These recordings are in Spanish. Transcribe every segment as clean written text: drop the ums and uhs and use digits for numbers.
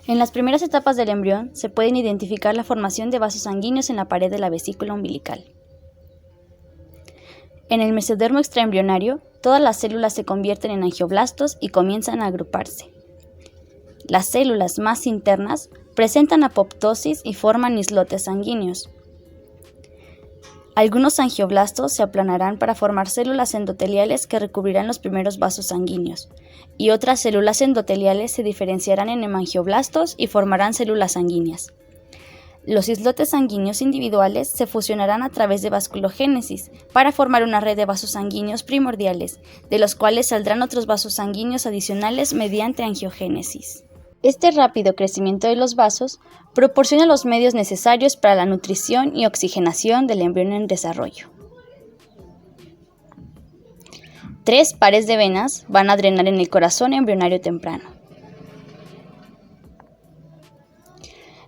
En las primeras etapas del embrión se pueden identificar la formación de vasos sanguíneos en la pared de la vesícula umbilical. En el mesodermo extraembrionario, todas las células se convierten en angioblastos y comienzan a agruparse. Las células más internas presentan apoptosis y forman islotes sanguíneos. Algunos angioblastos se aplanarán para formar células endoteliales que recubrirán los primeros vasos sanguíneos, y otras células endoteliales se diferenciarán en hemangioblastos y formarán células sanguíneas. Los islotes sanguíneos individuales se fusionarán a través de vasculogénesis para formar una red de vasos sanguíneos primordiales, de los cuales saldrán otros vasos sanguíneos adicionales mediante angiogénesis. Este rápido crecimiento de los vasos proporciona los medios necesarios para la nutrición y oxigenación del embrión en desarrollo. 3 pares de venas van a drenar en el corazón embrionario temprano.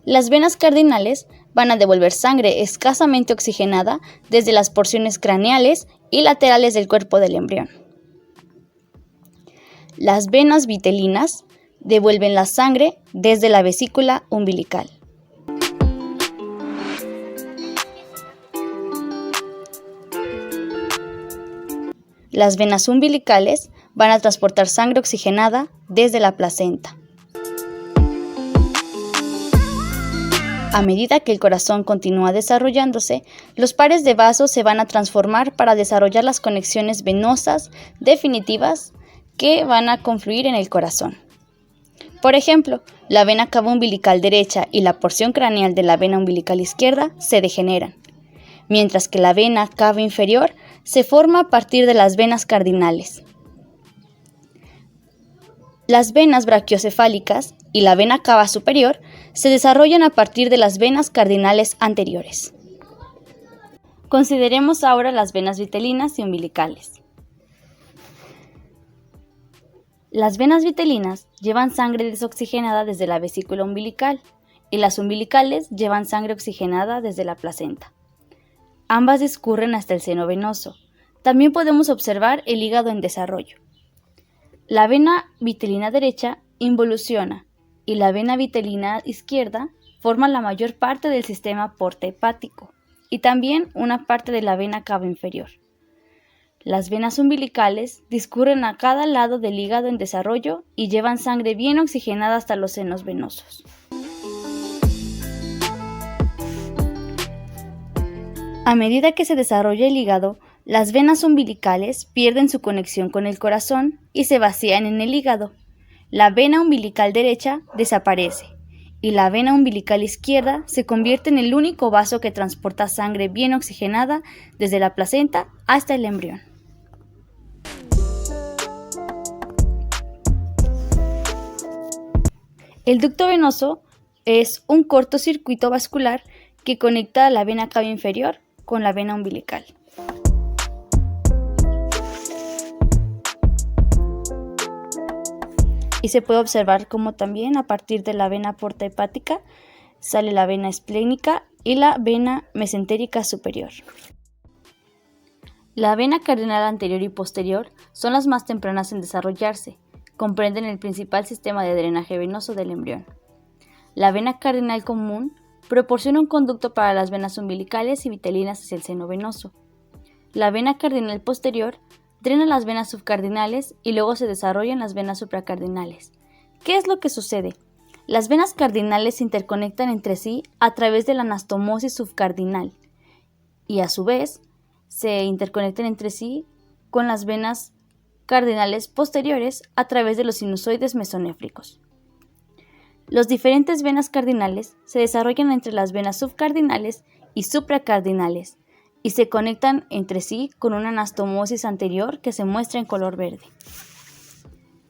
Las venas cardinales van a devolver sangre escasamente oxigenada desde las porciones craneales y laterales del cuerpo del embrión. Las venas vitelinas devuelven la sangre desde la vesícula umbilical. Las venas umbilicales van a transportar sangre oxigenada desde la placenta. A medida que el corazón continúa desarrollándose, los pares de vasos se van a transformar para desarrollar las conexiones venosas definitivas que van a confluir en el corazón. Por ejemplo, la vena cava umbilical derecha y la porción craneal de la vena umbilical izquierda se degeneran, mientras que la vena cava inferior se forma a partir de las venas cardinales. Las venas brachiocefálicas y la vena cava superior se desarrollan a partir de las venas cardinales anteriores. Consideremos ahora las venas vitelinas y umbilicales. Las venas vitelinas llevan sangre desoxigenada desde la vesícula umbilical y las umbilicales llevan sangre oxigenada desde la placenta. Ambas discurren hasta el seno venoso. También podemos observar el hígado en desarrollo. La vena vitelina derecha involuciona y la vena vitelina izquierda forma la mayor parte del sistema porta-hepático y también una parte de la vena cava inferior. Las venas umbilicales discurren a cada lado del hígado en desarrollo y llevan sangre bien oxigenada hasta los senos venosos. A medida que se desarrolla el hígado, las venas umbilicales pierden su conexión con el corazón y se vacían en el hígado. La vena umbilical derecha desaparece y la vena umbilical izquierda se convierte en el único vaso que transporta sangre bien oxigenada desde la placenta hasta el embrión. El ducto venoso es un cortocircuito vascular que conecta la vena cava inferior con la vena umbilical. Y se puede observar cómo también a partir de la vena porta hepática sale la vena esplénica y la vena mesentérica superior. La vena cardinal anterior y posterior son las más tempranas en desarrollarse. Comprenden el principal sistema de drenaje venoso del embrión. La vena cardinal común proporciona un conducto para las venas umbilicales y vitelinas hacia el seno venoso. La vena cardinal posterior drena las venas subcardinales y luego se desarrollan las venas supracardinales. ¿Qué es lo que sucede? Las venas cardinales se interconectan entre sí a través de la anastomosis subcardinal y a su vez se interconectan entre sí con las venas cardinales posteriores a través de los sinusoides mesonéfricos. Las diferentes venas cardinales se desarrollan entre las venas subcardinales y supracardinales y se conectan entre sí con una anastomosis anterior que se muestra en color verde.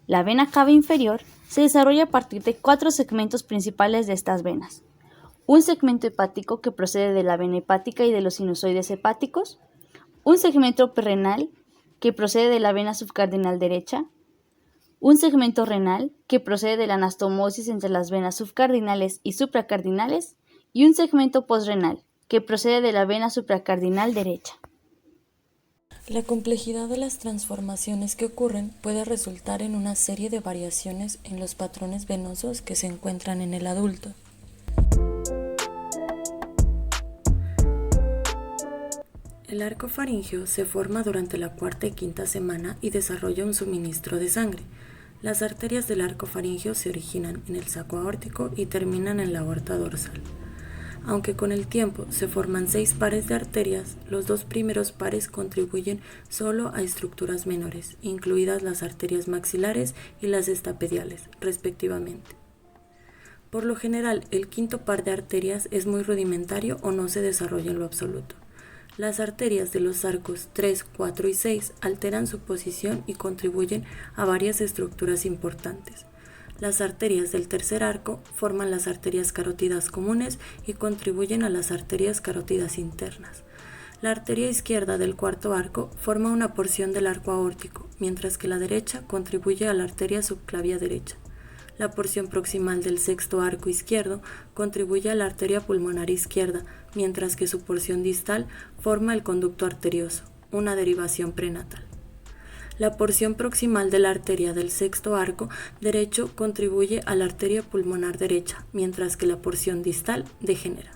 La vena cava inferior se desarrolla a partir de 4 segmentos principales de estas venas. Un segmento hepático que procede de la vena hepática y de los sinusoides hepáticos, un segmento renal que procede de la vena subcardinal derecha, un segmento renal que procede de la anastomosis entre las venas subcardinales y supracardinales y un segmento posrenal que procede de la vena supracardinal derecha. La complejidad de las transformaciones que ocurren puede resultar en una serie de variaciones en los patrones venosos que se encuentran en el adulto. El arco faríngeo se forma durante la cuarta y quinta semana y desarrolla un suministro de sangre. Las arterias del arco faríngeo se originan en el saco aórtico y terminan en la aorta dorsal. Aunque con el tiempo se forman 6 pares de arterias, los 2 primeros pares contribuyen solo a estructuras menores, incluidas las arterias maxilares y las estapediales, respectivamente. Por lo general, el quinto par de arterias es muy rudimentario o no se desarrolla en lo absoluto. Las arterias de los arcos 3, 4 y 6 alteran su posición y contribuyen a varias estructuras importantes. Las arterias del tercer arco forman las arterias carótidas comunes y contribuyen a las arterias carótidas internas. La arteria izquierda del cuarto arco forma una porción del arco aórtico, mientras que la derecha contribuye a la arteria subclavia derecha. La porción proximal del sexto arco izquierdo contribuye a la arteria pulmonar izquierda, mientras que su porción distal forma el conducto arterioso, una derivación prenatal. La porción proximal de la arteria del sexto arco derecho contribuye a la arteria pulmonar derecha, mientras que la porción distal degenera.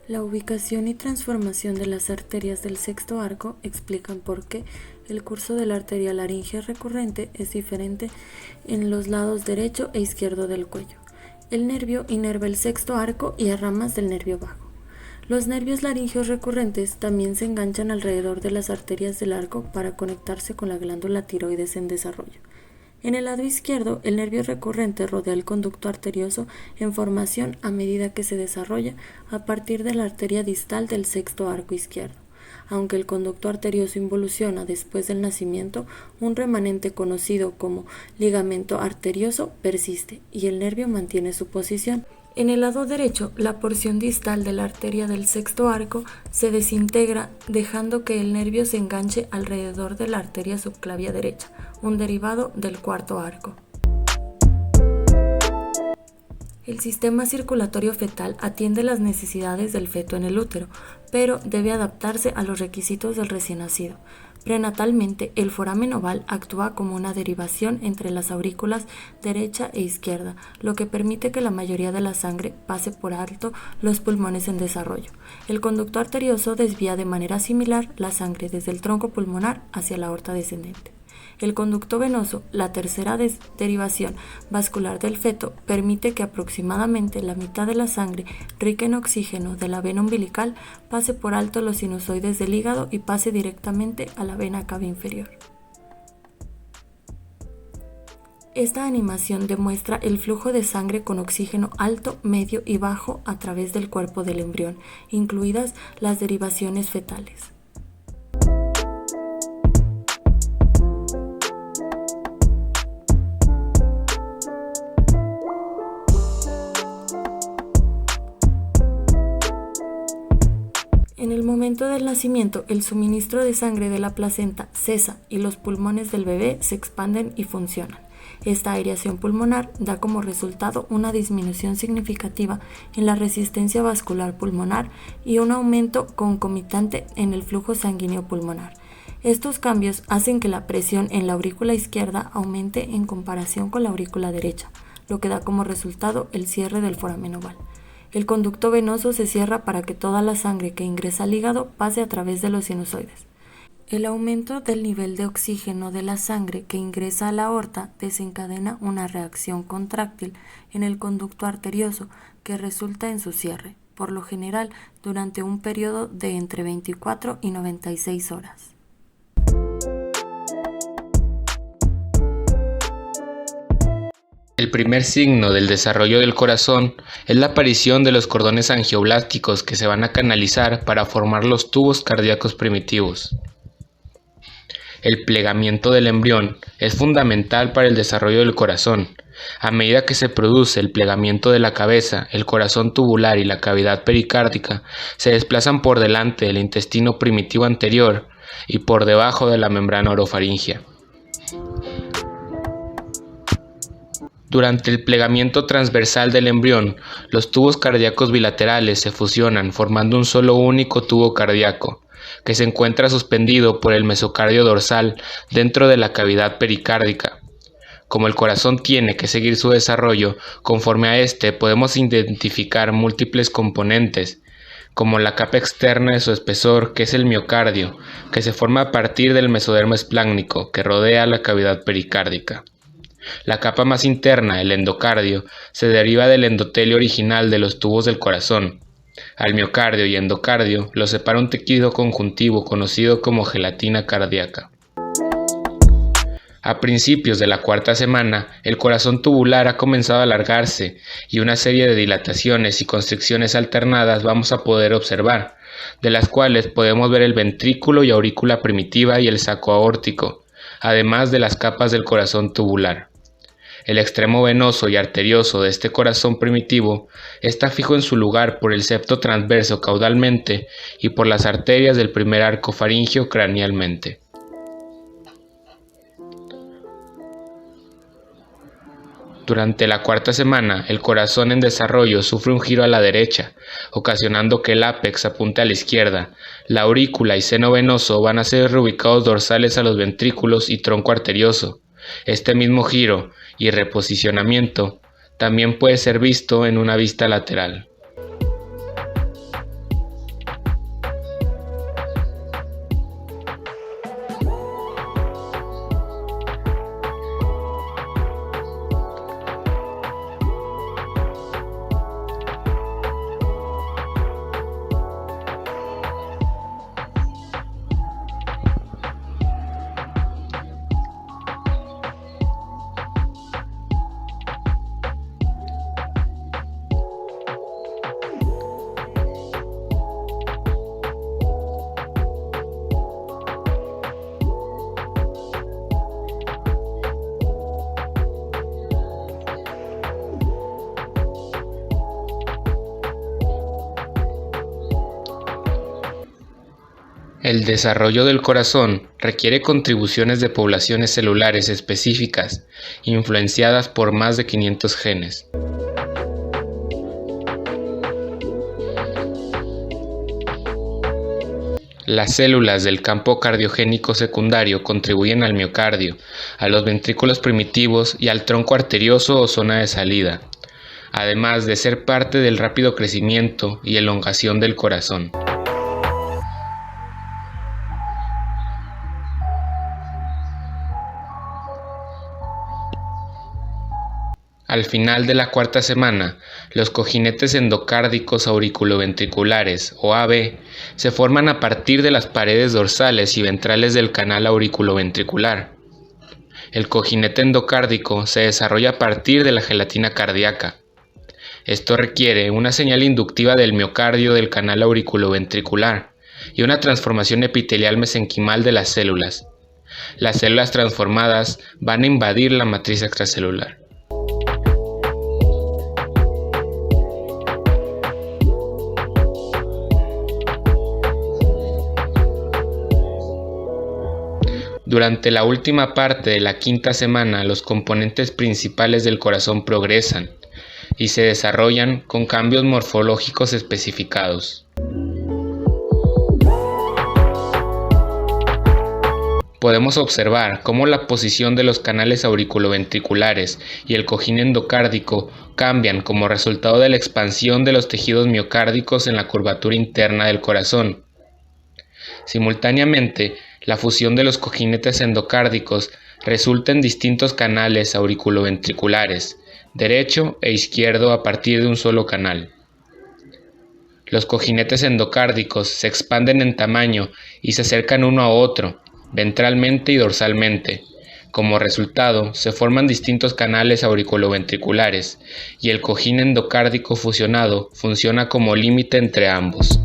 La ubicación y transformación de las arterias del sexto arco explican por qué el curso de la arteria laríngea recurrente es diferente en los lados derecho e izquierdo del cuello. El nervio inerva el sexto arco y a ramas del nervio vago. Los nervios laríngeos recurrentes también se enganchan alrededor de las arterias del arco para conectarse con la glándula tiroides en desarrollo. En el lado izquierdo, el nervio recurrente rodea el conducto arterioso en formación a medida que se desarrolla a partir de la arteria distal del sexto arco izquierdo. Aunque el conducto arterioso involuciona después del nacimiento, un remanente conocido como ligamento arterioso persiste y el nervio mantiene su posición. En el lado derecho, la porción distal de la arteria del sexto arco se desintegra, dejando que el nervio se enganche alrededor de la arteria subclavia derecha, un derivado del cuarto arco. El sistema circulatorio fetal atiende las necesidades del feto en el útero, pero debe adaptarse a los requisitos del recién nacido. Prenatalmente, el foramen oval actúa como una derivación entre las aurículas derecha e izquierda, lo que permite que la mayoría de la sangre pase por alto los pulmones en desarrollo. El conducto arterioso desvía de manera similar la sangre desde el tronco pulmonar hacia la aorta descendente. El conducto venoso, la tercera derivación vascular del feto, permite que aproximadamente la mitad de la sangre rica en oxígeno de la vena umbilical pase por alto los sinusoides del hígado y pase directamente a la vena cava inferior. Esta animación demuestra el flujo de sangre con oxígeno alto, medio y bajo a través del cuerpo del embrión, incluidas las derivaciones fetales. En el momento del nacimiento, el suministro de sangre de la placenta cesa y los pulmones del bebé se expanden y funcionan. Esta aireación pulmonar da como resultado una disminución significativa en la resistencia vascular pulmonar y un aumento concomitante en el flujo sanguíneo pulmonar. Estos cambios hacen que la presión en la aurícula izquierda aumente en comparación con la aurícula derecha, lo que da como resultado el cierre del foramen oval. El conducto venoso se cierra para que toda la sangre que ingresa al hígado pase a través de los sinusoides. El aumento del nivel de oxígeno de la sangre que ingresa a la aorta desencadena una reacción contráctil en el conducto arterioso que resulta en su cierre, por lo general durante un periodo de entre 24 y 96 horas. El primer signo del desarrollo del corazón es la aparición de los cordones angioblásticos que se van a canalizar para formar los tubos cardíacos primitivos. El plegamiento del embrión es fundamental para el desarrollo del corazón. A medida que se produce el plegamiento de la cabeza, el corazón tubular y la cavidad pericárdica se desplazan por delante del intestino primitivo anterior y por debajo de la membrana orofaríngea. Durante el plegamiento transversal del embrión, los tubos cardíacos bilaterales se fusionan formando un solo único tubo cardíaco, que se encuentra suspendido por el mesocardio dorsal dentro de la cavidad pericárdica. Como el corazón tiene que seguir su desarrollo, conforme a este podemos identificar múltiples componentes, como la capa externa de su espesor, que es el miocardio, que se forma a partir del mesodermo espláncnico que rodea la cavidad pericárdica. La capa más interna, el endocardio, se deriva del endotelio original de los tubos del corazón. Al miocardio y endocardio los separa un tejido conjuntivo conocido como gelatina cardíaca. A principios de la cuarta semana, el corazón tubular ha comenzado a alargarse y una serie de dilataciones y constricciones alternadas vamos a poder observar, de las cuales podemos ver el ventrículo y aurícula primitiva y el saco aórtico, además de las capas del corazón tubular. El extremo venoso y arterioso de este corazón primitivo está fijo en su lugar por el septo transverso caudalmente y por las arterias del primer arco faríngeo cranealmente. Durante la cuarta semana, el corazón en desarrollo sufre un giro a la derecha, ocasionando que el ápex apunte a la izquierda. La aurícula y seno venoso van a ser reubicados dorsales a los ventrículos y tronco arterioso. Este mismo giro y reposicionamiento también puede ser visto en una vista lateral. El desarrollo del corazón requiere contribuciones de poblaciones celulares específicas, influenciadas por más de 500 genes. Las células del campo cardiogénico secundario contribuyen al miocardio, a los ventrículos primitivos y al tronco arterioso o zona de salida, además de ser parte del rápido crecimiento y elongación del corazón. Al final de la cuarta semana, los cojinetes endocárdicos auriculoventriculares, o AB, se forman a partir de las paredes dorsales y ventrales del canal auriculoventricular. El cojinete endocárdico se desarrolla a partir de la gelatina cardíaca. Esto requiere una señal inductiva del miocardio del canal auriculoventricular y una transformación epitelial mesenquimal de las células. Las células transformadas van a invadir la matriz extracelular. Durante la última parte de la quinta semana, los componentes principales del corazón progresan y se desarrollan con cambios morfológicos especificados. Podemos observar cómo la posición de los canales auriculoventriculares y el cojín endocárdico cambian como resultado de la expansión de los tejidos miocárdicos en la curvatura interna del corazón. Simultáneamente, la fusión de los cojinetes endocárdicos resulta en distintos canales auriculoventriculares, derecho e izquierdo a partir de un solo canal. Los cojinetes endocárdicos se expanden en tamaño y se acercan uno a otro, ventralmente y dorsalmente. Como resultado, se forman distintos canales auriculoventriculares y el cojín endocárdico fusionado funciona como límite entre ambos.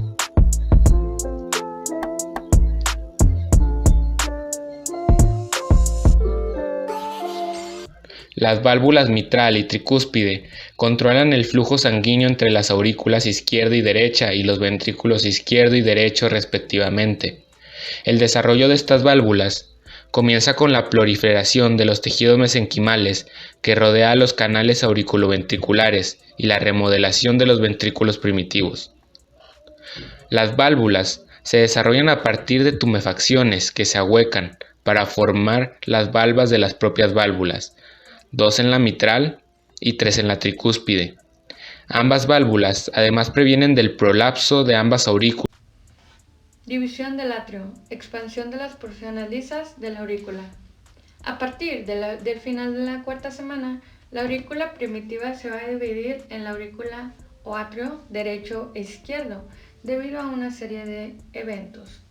Las válvulas mitral y tricúspide controlan el flujo sanguíneo entre las aurículas izquierda y derecha y los ventrículos izquierdo y derecho respectivamente. El desarrollo de estas válvulas Comienza con la proliferación de los tejidos mesenquimales que rodea a los canales auriculoventriculares y la remodelación de los ventrículos primitivos. Las válvulas se desarrollan a partir de tumefacciones que se ahuecan para formar las valvas de las propias válvulas, 2 en la mitral y 3 en la tricúspide. Ambas válvulas además previenen del prolapso de ambas aurículas. División del atrio, expansión de las porciones lisas de la aurícula. A partir del final de la cuarta semana, la aurícula primitiva se va a dividir en la aurícula o atrio derecho e izquierdo, debido a una serie de eventos.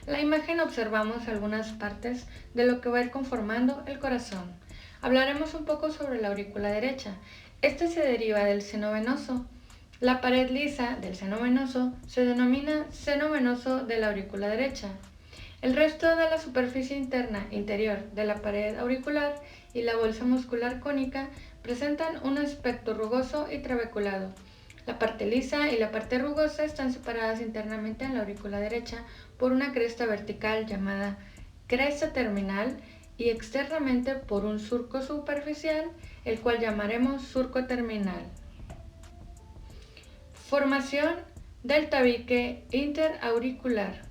En la imagen observamos algunas partes de lo que va a ir conformando el corazón. Hablaremos un poco sobre la aurícula derecha. Esta se deriva del seno venoso. La pared lisa del seno venoso se denomina seno venoso de la aurícula derecha. El resto de la superficie interna interior de la pared auricular y la bolsa muscular cónica presentan un aspecto rugoso y trabeculado. La parte lisa y la parte rugosa están separadas internamente en la aurícula derecha por una cresta vertical llamada cresta terminal y externamente por un surco superficial, el cual llamaremos surco terminal. Formación del tabique interauricular.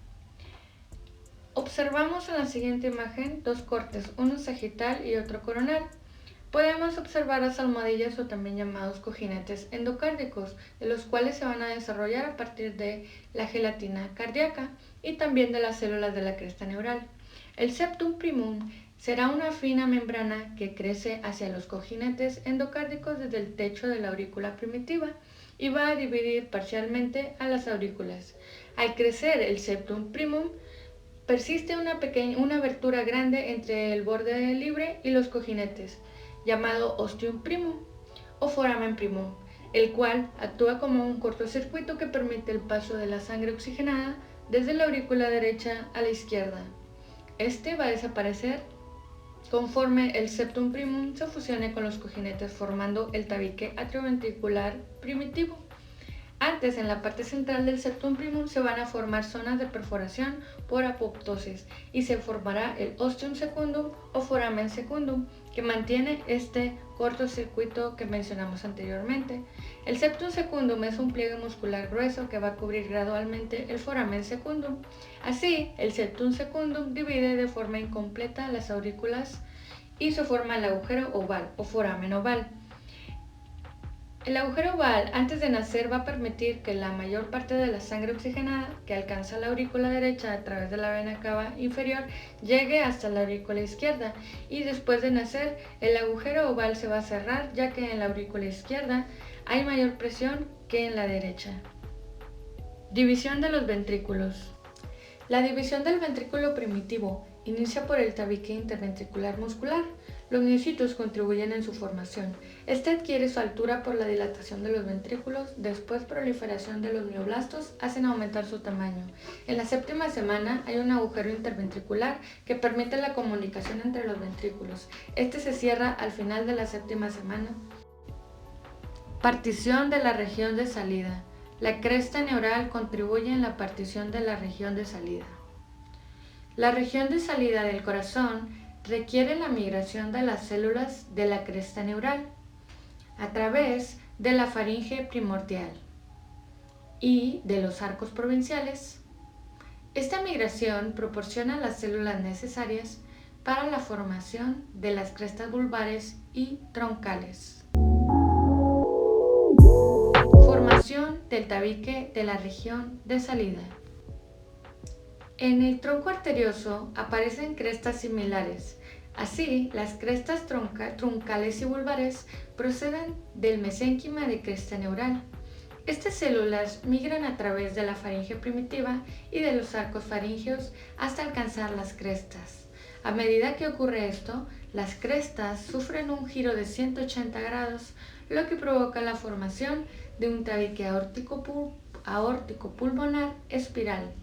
Observamos en la siguiente imagen dos cortes, uno sagital y otro coronal. Podemos observar las almohadillas o también llamados cojinetes endocárdicos, de los cuales se van a desarrollar a partir de la gelatina cardíaca y también de las células de la cresta neural. El septum primum será una fina membrana que crece hacia los cojinetes endocárdicos desde el techo de la aurícula primitiva y va a dividir parcialmente a las aurículas. Al crecer el septum primum, persiste una abertura grande entre el borde libre y los cojinetes, llamado ostium primum o foramen primum, el cual actúa como un cortocircuito que permite el paso de la sangre oxigenada desde la aurícula derecha a la izquierda. Este va a desaparecer conforme el septum primum se fusione con los cojinetes, formando el tabique atrioventricular primitivo. Antes, en la parte central del septum primum se van a formar zonas de perforación por apoptosis y se formará el ostium secundum o foramen secundum, que mantiene este cortocircuito que mencionamos anteriormente. El septum secundum es un pliegue muscular grueso que va a cubrir gradualmente el foramen secundum. Así, el septum secundum divide de forma incompleta las aurículas y se forma el agujero oval o foramen oval. El agujero oval, antes de nacer, va a permitir que la mayor parte de la sangre oxigenada que alcanza la aurícula derecha a través de la vena cava inferior llegue hasta la aurícula izquierda, y después de nacer el agujero oval se va a cerrar, ya que en la aurícula izquierda hay mayor presión que en la derecha. División de los ventrículos. La división del ventrículo primitivo inicia por el tabique interventricular muscular. Los miocitos contribuyen en su formación. Este adquiere su altura por la dilatación de los ventrículos, después proliferación de los mioblastos hacen aumentar su tamaño. En la séptima semana hay un agujero interventricular que permite la comunicación entre los ventrículos. Este se cierra al final de la séptima semana. Partición de la región de salida. La cresta neural contribuye en la partición de la región de salida. La región de salida del corazón requiere la migración de las células de la cresta neural a través de la faringe primordial y de los arcos provinciales. Esta migración proporciona las células necesarias para la formación de las crestas vulvares y troncales. Formación del tabique de la región de salida. En el tronco arterioso aparecen crestas similares. Así, las crestas troncales y vulvares proceden del mesénquima de cresta neural. Estas células migran a través de la faringe primitiva y de los arcos faringeos hasta alcanzar las crestas. A medida que ocurre esto, las crestas sufren un giro de 180 grados, lo que provoca la formación de un tabique aórtico pulmonar espiral.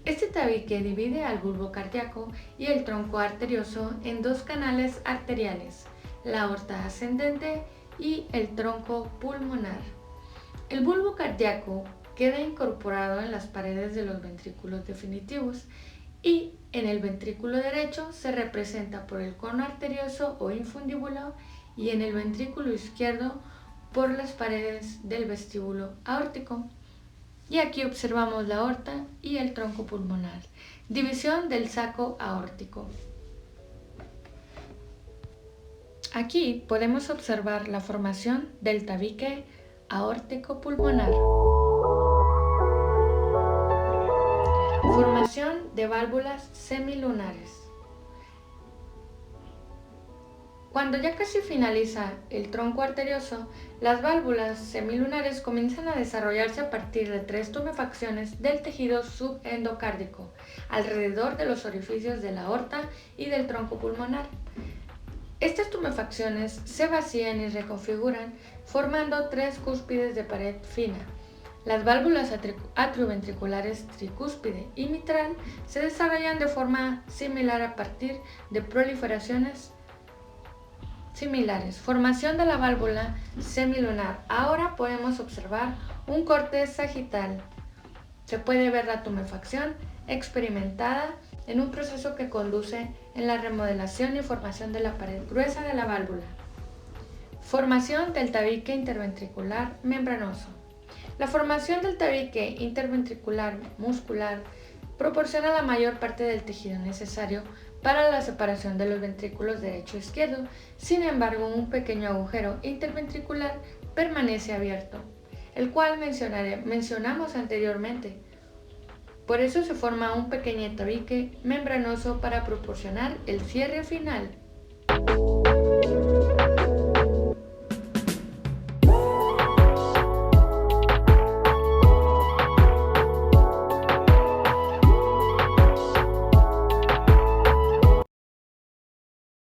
Este tabique divide al bulbo cardíaco y el tronco arterioso en dos canales arteriales, la aorta ascendente y el tronco pulmonar. El bulbo cardíaco queda incorporado en las paredes de los ventrículos definitivos y En el ventrículo derecho se representa por el cono arterioso o infundíbulo y en el ventrículo izquierdo por las paredes del vestíbulo aórtico. Y aquí observamos la aorta y el tronco pulmonar. División del saco aórtico. Aquí podemos observar la formación del tabique aórtico pulmonar. Formación de válvulas semilunares. Cuando ya casi finaliza el tronco arterioso, las válvulas semilunares comienzan a desarrollarse a partir de 3 tumefacciones del tejido subendocárdico, alrededor de los orificios de la aorta y del tronco pulmonar. Estas tumefacciones se vacían y reconfiguran, formando 3 cúspides de pared fina. Las válvulas atrioventriculares tricúspide y mitral se desarrollan de forma similar a partir de proliferaciones similares. Formación de la válvula semilunar. Ahora podemos observar un corte sagital. Se puede ver la tumefacción experimentada en un proceso que conduce en la remodelación y formación de la pared gruesa de la válvula. Formación del tabique interventricular membranoso. La formación del tabique interventricular muscular proporciona la mayor parte del tejido necesario para la separación de los ventrículos derecho e izquierdo. Sin embargo, un pequeño agujero interventricular permanece abierto, el cual mencionamos anteriormente. Por eso se forma un pequeño tabique membranoso para proporcionar el cierre final.